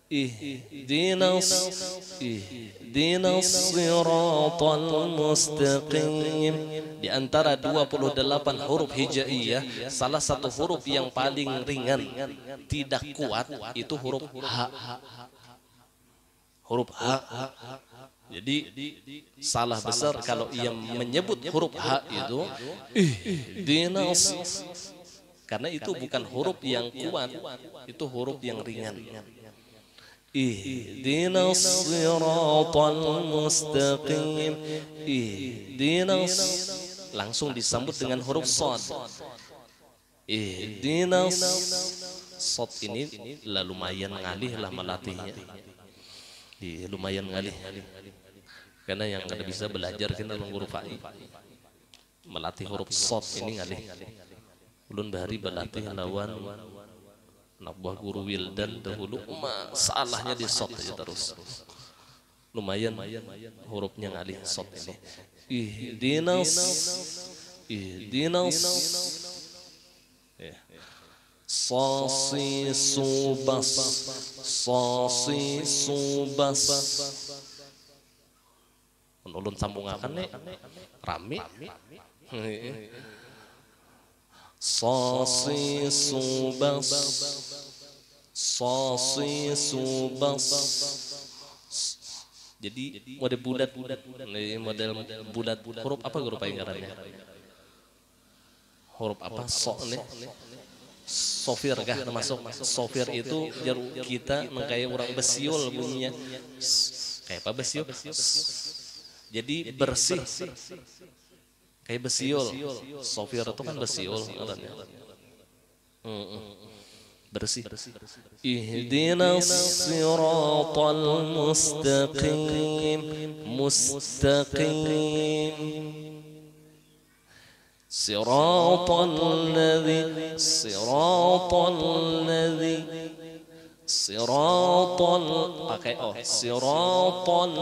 Ihdinas siratal mustaqim. Di antara 28 huruf hijaiyah, salah satu huruf yang paling ringan, tidak kuat, itu huruf H. Huruf H. Jadi salah besar kalau ia menyebut huruf H itu ihdinas. Karena itu bukan huruf yang kuat, itu huruf yang ringan. Ihdinas siratal mustaqim. Ihdinas langsung disambut dengan huruf shad. Ihdinas shad ini lumayan ngalih lah melatihnya. Lumayan ngalih. Karena yang kada bisa belajar kita huruf fa'i. Melatih huruf shad ini ngalih. Ulun bahari berlatih lawan nabah guru Wildan dahulu, masalahnya di shot aja terus. Lumayan hurufnya ngalih shot ini. Ihdinas sasi subas. Ulun sambungakan nih rame. Sasi subas. Jadi model bulat, model bulat huruf apa huruf ingkarannya? huruf apa? So nih. Sofir kah termasuk? Sofir itu kita kayak orang besiul bunyinya. Kayak apa besiul? Jadi bersih. Kayak besiul. Sofir itu kan besiul katanya. Bersih. Ihdinas siratal mustaqim. Mustaqim. Siratal ladzi pakai oh siratal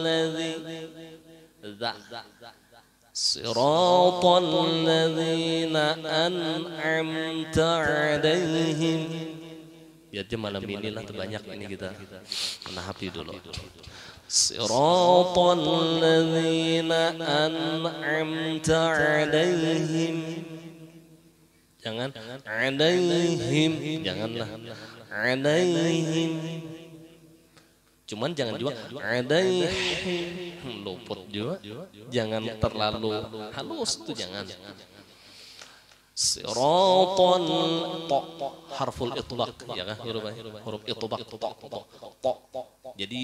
ladzi siratal ladzina an'amta 'alaihim. Biar aja malam ini lah terbanyak ini kita menahapi dulu. Siratal ladzina an'amta 'alaihim. Jangan 'alaihim, janganlah 'alaihim. Cuman jangan juga 'alaihim, luput juga. Jangan terlalu halus itu jangan. Siratal harful itlaq ya kan huruf itlaq jadi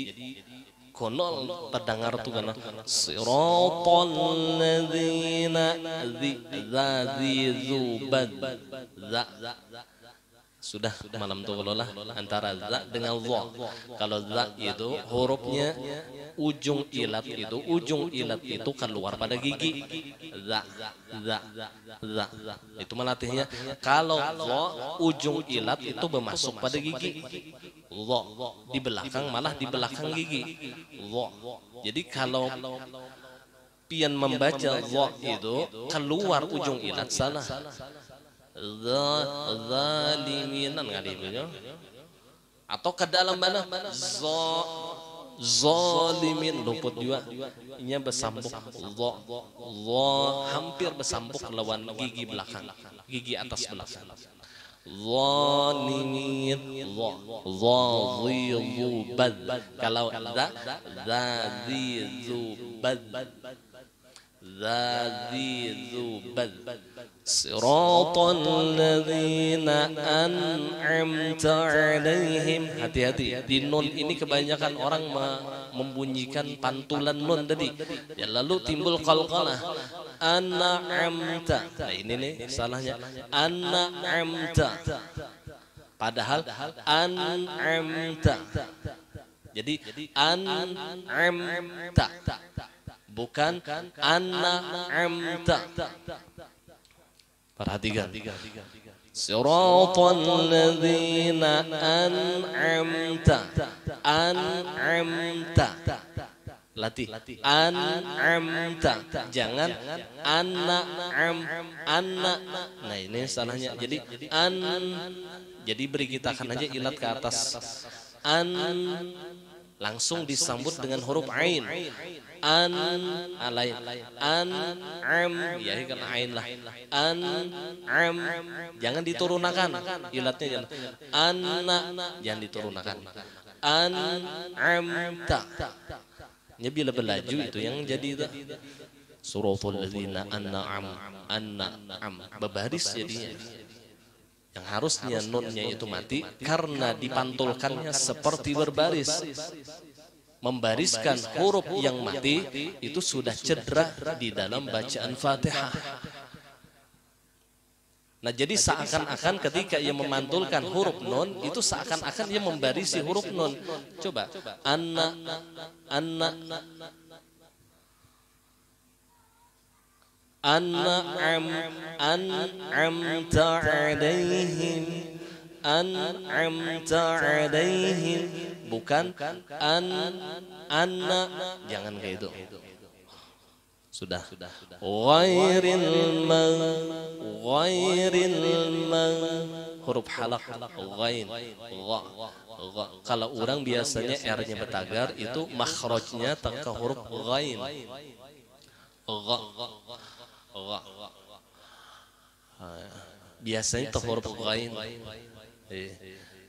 konol terdengar tuh karena siratal ladzina zubad sudah malam tuh lah antara za dengan za. Kalau za itu hurufnya ujung ilat itu keluar pada gigi. Za. Itu melatihnya. Kalau za ujung ilat itu bermasuk pada gigi. Za di belakang malah di belakang gigi. Za. Jadi kalau pian membaca za itu keluar ujung ilat salah. Zaliminan kali itu atau ke dalam mana zalimin luput juga nya bersambung hampir bersambung lawan gigi belakang gigi atas belakang zalimin zazizubad kalau zazizubad Siratal ladzina an'amta 'alaihim. Hati-hati, di nun ini kebanyakan orang membunyikan pantulan nun tadi. Ya lalu timbul qalqalah. An'amta. Nah ini nih salahnya. An'amta. Padahal an'amta. Jadi an'amta. Bukan an'amta. Perhatikan. Siratal ladzina an'amta. Latih. An'amta. Jangan an'am. Nah ini salahnya. Jadi jadi beri kita akan aja ilat ke atas. Langsung disambut dengan huruf ain. Alain ya kan ain lah jangan diturunkan ilatnya jangan diturunkan ya bila berlaju itu yang jadi suratul ladzina an'am berbaris jadinya yang harusnya nunnya itu mati karena dipantulkannya seperti berbaris. Membariskan huruf yang mati itu sudah cedera di dalam bacaan Fatihah. Nah jadi seakan-akan ketika ia memantulkan huruf nun itu seakan-akan ia membarisi huruf nun. Coba an'amta 'alaihim an'amta 'alaihim bukan anna jangan kayak itu sudah ghairil huruf halaq ghain kalau orang biasanya r-nya bertagar itu makhrajnya ke huruf ghain biasanya ke huruf ghain.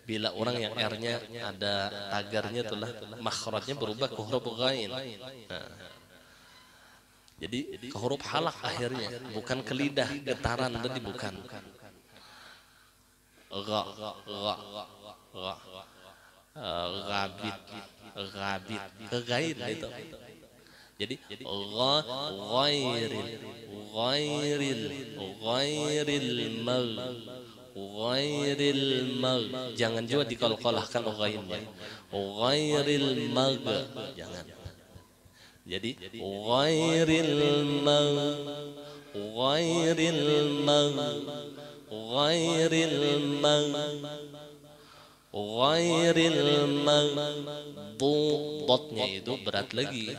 Bila orang yang R-nya ada tagarnya itulah makhrajnya berubah ke huruf ghain. Jadi ke huruf halak akhirnya, bukan ke lidah, getaran tadi bukan. Gha, gha, gha, ghabit, ghabit, ke gain itu. Jadi ghairil, ghairil, ghairil mag, ghairil mag. Jangan juga dikolkolahkan ghainnya. Ghairil mag, jangan. Jadi ghairil mag, ghairil mag, ghairil mag, ghairil mag. Dotnya itu berat lagi.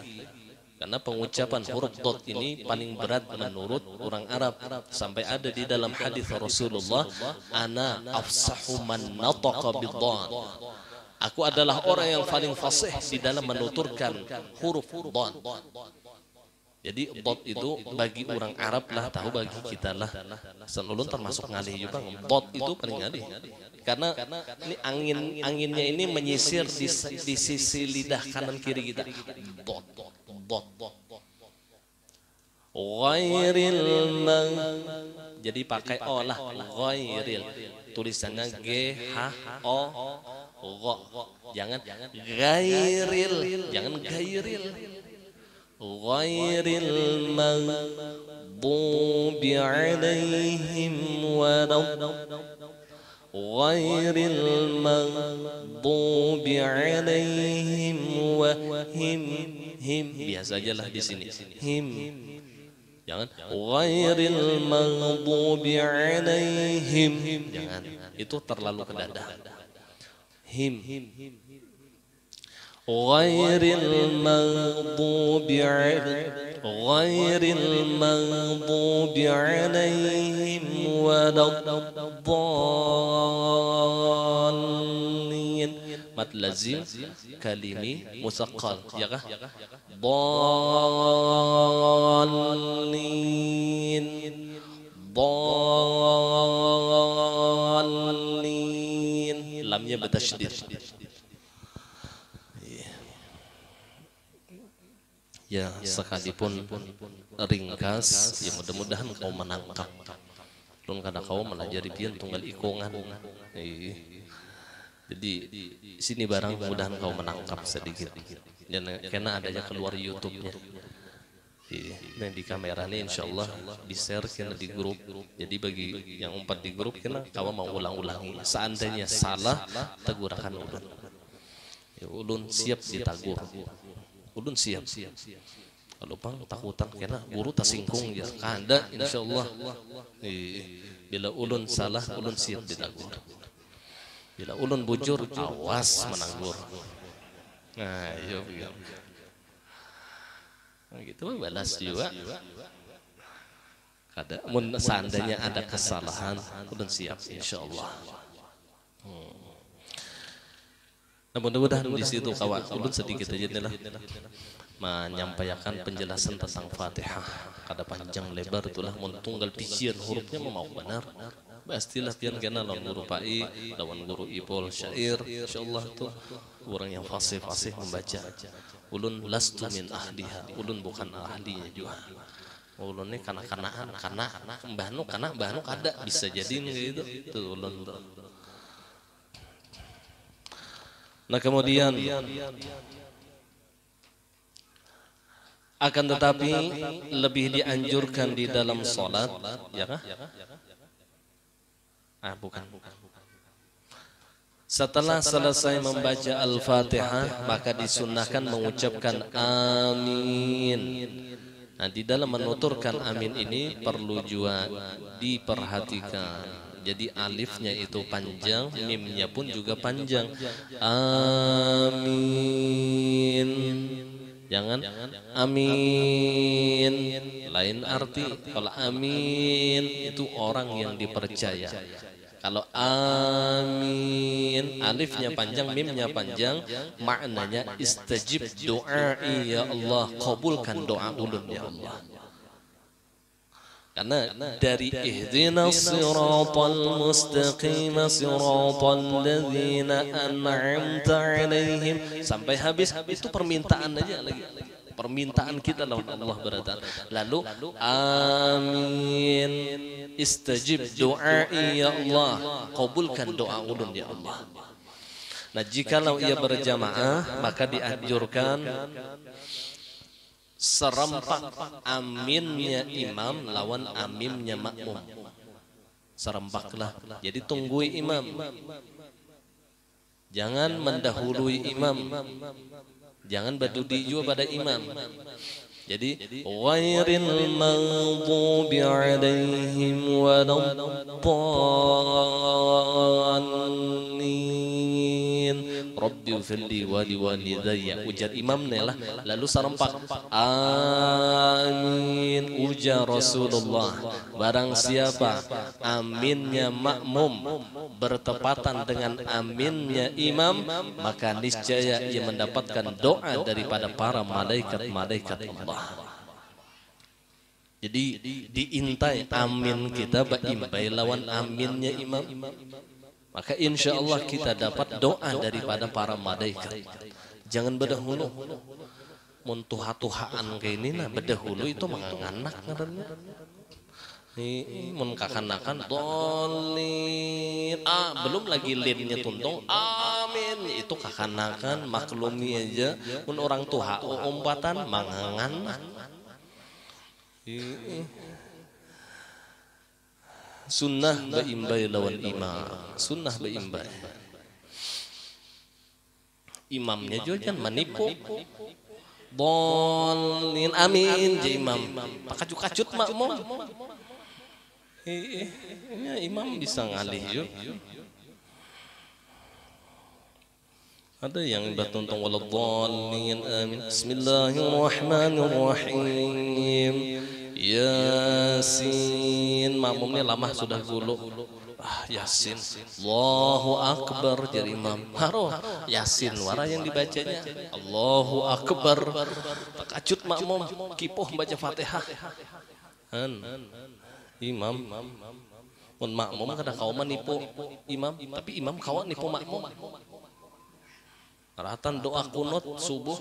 Karena pengucapan huruf dot ini paling berat menurut orang Arab. Sampai ada di dalam hadis Rasulullah, ana afsahu man nataqa bid-dad. Aku adalah orang yang paling fasih di dalam menuturkan huruf dot. Jadi dot itu bagi orang Arab lah tahu, bagi kita lah senulun termasuk ngalih juga. Dot itu paling ngalih. Karena ini anginnya ini menyisir di sisi lidah kanan kiri kita. Dot. Ghairil mag, jadi pakai o lah. Ghairil, tulisannya g h o gha, jangan ghairil, jangan ghairil. Ghairil maghdubi alaihim ghairil maghdubi alaihim wa him. Biasa aja lah di sini. Him. Jangan ghairil maghdubi alaihim. Jangan. Itu terlalu ke dada. Him. Ghairil maghdubi alaihim waladdallin. Mad lazim kalimi musaqqal, ya kah? Dallin, dallin. Lamnya bertasydid. Ya, sekalipun ringkas, ya mudah-mudahan kau menangkap. Belum kada kau melajari pian tunggal ikongan. Jadi sini barang mudahan kau menangkap sedikit. Dan karena adanya keluar YouTube-nya. Nah, di kamera ini insya Allah di share kena di grup. Jadi bagi yang umpat di grup kena kau mau ulang-ulangi. Seandainya salah, tegurakan ulun. Ya, ulun siap ditagur. Ulun siap. Kalau bang takutan kena guru tersinggung ya. Kada insya Allah. Bila ulun salah, ulun siap ditagur. Bila ulun bujur, awas menanggur. Nah, iya. Nah, gitu balas juga. Kada, seandainya ada kesalahan, ulun siap, insya Allah. Nah, mudah-mudahan di situ kawan, ulun sedikit aja nih lah menyampaikan penjelasan tentang Fatihah. Kada panjang lebar itulah, tunggal pikiran hurufnya mau benar. Pastilah pian kena lawan guru Pai, lawan guru Ipol syair, insyaallah tuh orang yang fasih-fasih membaca. Ulun lastu min ahliha, ulun bukan ahlinya juga. Ulun ini kanak-kanakan, mbahnu ada bisa jadi gitu. Tuh ulun tuh. Nah kemudian akan tetapi lebih dianjurkan di dalam sholat, ya kah? Bukan. Setelah selesai membaca Al-Fatihah, maka disunnahkan mengucapkan amin. Nah, di dalam menuturkan amin ini perlu juga diperhatikan. Jadi alifnya itu panjang, mimnya pun juga panjang. Amin. Jangan amin lain arti. Kalau amin itu orang yang dipercaya. Kalau amin alifnya panjang, mimnya panjang, maknanya istajib doai ya Allah, kabulkan doa ulun ya Allah. Karena dari ihdinas siratal mustaqim siratal ladzina an'amta alaihim sampai habis itu permintaan aja lagi. permintaan kita lawan Allah berada. Lalu amin, istajib du'ai ya Allah, kabulkan doa ulun ya Allah. Nah, jikalau ia berjamaah maka dianjurkan serempak aminnya imam lawan aminnya makmum. Serempaklah. Jadi tunggui imam. Jangan mendahului imam. Jangan berdudi juga pada imam. Jadi ghairil maghdubi alaihim waladdallin rabbi ufirli wa liwalidayya. Ujar imamnya lah, lalu serempak amin. Ujar Rasulullah, barang siapa aminnya makmum bertepatan dengan aminnya imam, maka niscaya ia mendapatkan doa daripada para malaikat-malaikat Allah. Jadi diintai amin kita imbai lawan aminnya imam, maka insya Allah kita dapat doa daripada para malaikat. Jangan berdahulu muntuha-tuhaan kayak ini, nah berdahulu itu menganak ngarannya. Mun kakanakan dolin, belum lagi linnya tuntung amin, itu kakanakan maklumi aja. Mun orang tua umpatan mangangan. Sunnah beimbai lawan imam, sunnah beimbai. Imamnya juga kan menipu. Dolin amin je imam, pakacut-kacut makmum. Imam bisa ngalih juga. Ada yang bertuntung waladhdallin amin. Bismillahirrahmanirrahim. Yasin, makmumnya lama sudah gulu. Yasin, Allahu Akbar jadi imam. Haroh Yasin wara yang dibacanya. Allahu Akbar. Kacut makmum, kipoh baca Fatihah. Imam, mun makmum kada kawan nipu imam, tapi imam kawan nipu makmum. Ratan doa kunut subuh.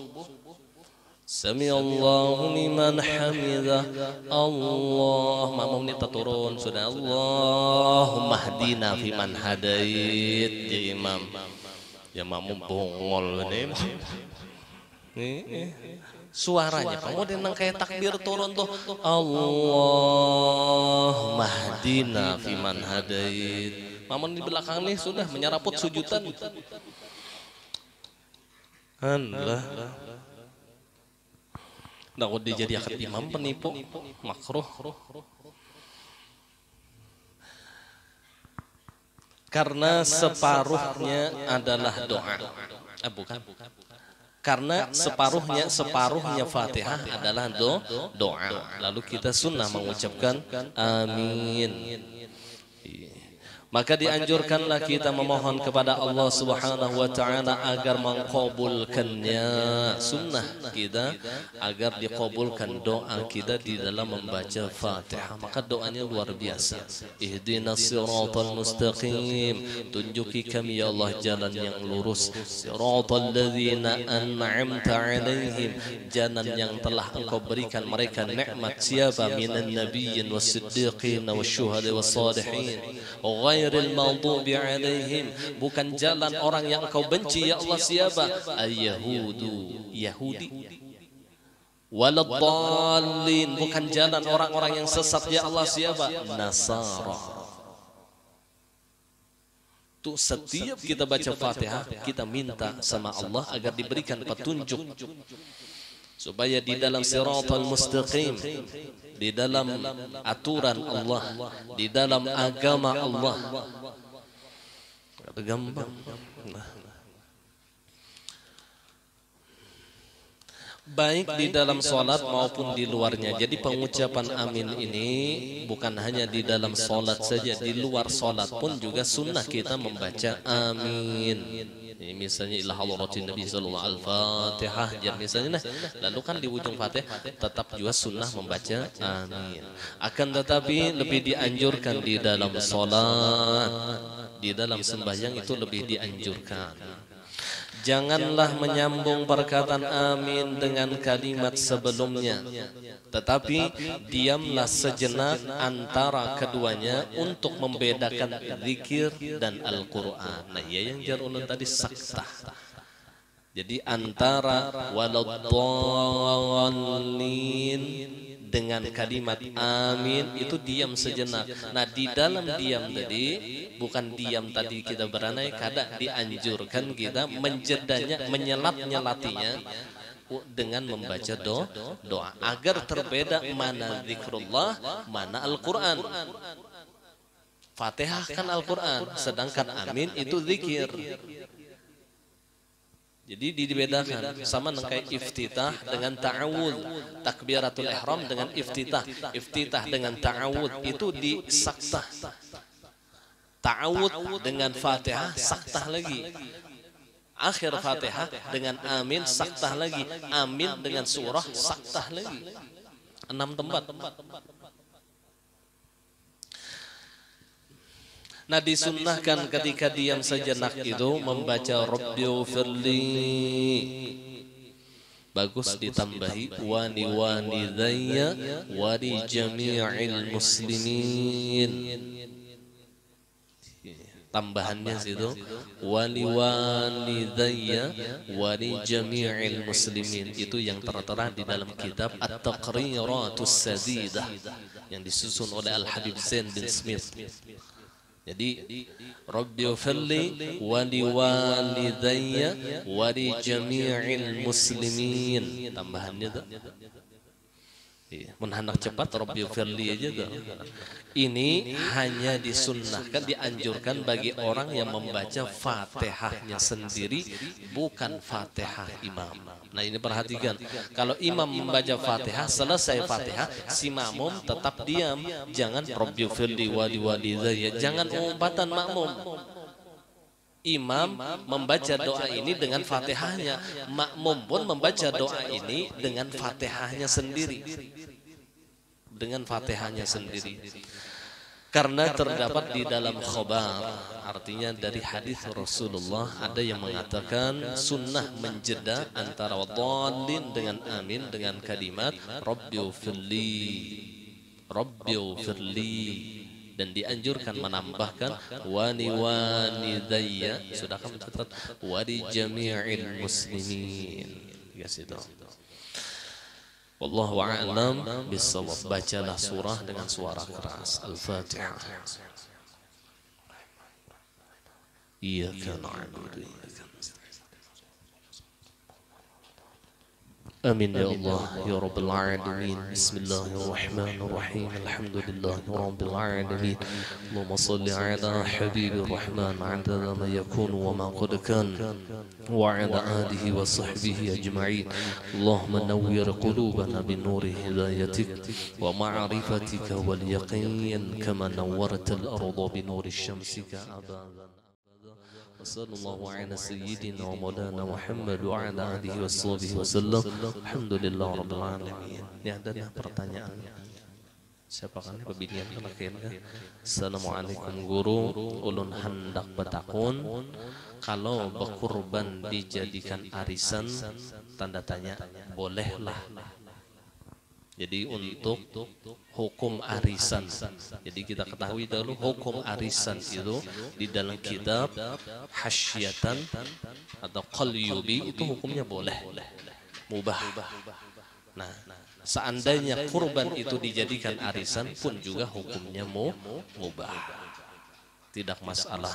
Sami Allahu liman hamidah. Allah, makmum ni turun sudah. Allahumma hdina fi man hadait. Ya imam, ya makmum bongol ni. Suaranya kemudian nang kayak takbir turun tuh. Allahumma hdina fi man hadait. Makmum di belakang nih sudah menyeraput sujudan. Allah. Nggak udah jadi akad imam penipu, makruh. Karena separuhnya adalah doa. Bukan. Karena separuhnya Fatihah adalah doa. Lalu kita sunnah mengucapkan amin. Maka dianjurkanlah kita memohon kepada Allah Subhanahu wa taala agar mengabulkannya. Sunnah kita agar dikabulkan doa kita di dalam membaca Fatihah. Maka doanya luar biasa. Ihdinas siratal mustaqim. Tunjuki kami ya Allah jalan yang lurus. Siratal ladzina an'amta alaihim. Jalan yang telah Engkau berikan mereka nikmat. Siapa? Minan nabiyyin was-siddiqin wasyuhada was-salihin. Ghairil maghdubi alaihim, bukan jalan orang yang Engkau benci ya Allah. Siapa? Al-Yahudu, Yahudi. Waladdallin, bukan jalan orang-orang yang sesat ya Allah. Siapa? Nasara. Tuh setiap kita baca Fatihah kita minta sama Allah agar diberikan petunjuk supaya di dalam siratal mustaqim, di dalam aturan Allah, di dalam agama Allah. Ada gampang. Baik di dalam sholat maupun di luarnya. Jadi pengucapan amin ini bukan hanya di dalam sholat saja, di luar sholat pun juga sunnah kita membaca amin. Ini misalnya ila hadratin Nabi sallallahu alaihi Al-Fatihah ya misalnya, nah lalu kan di ujung Fatihah tetap juga sunnah membaca amin. Akan tetapi lebih dianjurkan di dalam sholat, di dalam sembahyang itu lebih dianjurkan. Janganlah menyambung perkataan amin dengan kalimat sebelumnya, tetapi diamlah sejenak antara keduanya untuk membedakan zikir dan Al-Quran. Nah, ya yang jar ulun tadi saktah. Jadi antara waladdallin dengan kalimat amin itu diam sejenak. Nah, di dalam diam tadi, bukan diam tadi kita beranai, kadang dianjurkan kita menjedanya, menyelatinya dengan membaca doa agar terbeda mana zikrullah, mana Al-Quran. Fatihah kan Al-Quran, sedangkan amin itu zikir. Jadi dibedakan, sama kayak iftitah dengan ta'awud, takbiratul ihram dengan iftitah, iftitah dengan ta'awud itu disaktah. Ta'awud dengan Fatihah saktah lagi. Akhir Fatihah dengan amin saktah lagi. Amin dengan surah saktah lagi. 6 tempat. Nah, disunnahkan ketika diam sejenak itu membaca Rabbighfirli. Bagus ditambahi wani walidayya wa li jami'il muslimin. Tambahannya situ wali walidayya wa li jami'il muslimin. Itu yang tertera di dalam kitab At-Taqriratus Sadidah yang disusun oleh Al-Habib Zain bin Smith. Jadi Rabbighfirli wa li walidayya wa li jami'il muslimin. Tambahannya tuh. Menhandak cepat Rabbighfirli aja tuh. Ini hanya disunnahkan, dianjurkan bagi orang yang membaca Fatihahnya sendiri, bukan Fatihah imam. Nah, ini perhatikan, kalau imam membaca Fatihah, selesai Fatihah, si makmum tetap diam. Jangan Rabbighfirli wa li walidayya, jangan umpatan makmum. Imam membaca doa ini dengan Fatihahnya, makmum pun membaca doa ini dengan Fatihahnya sendiri. Dengan Fatihahnya sendiri. Karena terdapat di dalam khobar, artinya dari hadis Rasulullah, ada yang mengatakan sunnah menjeda antara wadallin dengan amin dengan kalimat Rabbighfirli, Rabbighfirli, dan dianjurkan menambahkan wani walidayya, sudah kamu catat, wali jami'il muslimin. Ya, situ. Wallahu a'lam bissawab. Bacalah surah dengan suara keras. Al-Fatihah. Iyyaka na'budu wa iyyaka nasta'in. Amin ya Allah ya Rabbal Alamin. Bismillahirrahmanirrahim. Alhamdulillahi Rabbil Alamin. Allahumma salli ala Habibir Rahman adada ma yakunu wa ma qad kan wa ala alihi wa sahbihi ajma'in. Allahumma nawwir qulubana bi nuri hidayatik wa ma'rifatika wal yaqin kama nawwarta al-arda bi nuri syamsika abadan. Wassallallahu ala sayyidina wa maulana Muhammad wa ala alihi washabihi wasallam. Alhamdulillah rabbil alamin. Ini ada pertanyaan. Siapa kan pebinian kan akhir kan? Assalamualaikum guru, ulun hendak bertakun, kalau berkurban dijadikan arisan, tanda tanya, bolehlah. Jadi untuk hukum arisan, jadi kita ketahui dulu hukum arisan itu di dalam kitab Hasyiatan atau Qalyubi itu hukumnya boleh, mubah. Nah, seandainya kurban itu dijadikan arisan pun juga hukumnya mubah, tidak masalah.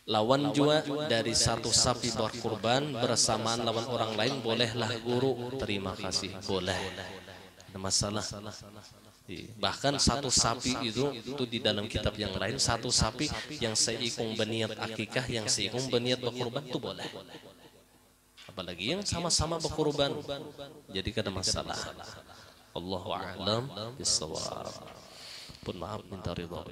Lawan jua dari satu sapi berkurban bersamaan lawan orang lain, bolehlah guru. Terima kasih, boleh. Ada masalah. Bahkan satu sapi itu di dalam kitab yang lain, satu sapi yang seikung berniat akikah, yang seikung berniat berkurban itu boleh. Apalagi yang sama-sama berkurban, jadi kada masalah. Allahu a'lam bishawab. Pun maaf minta ridha.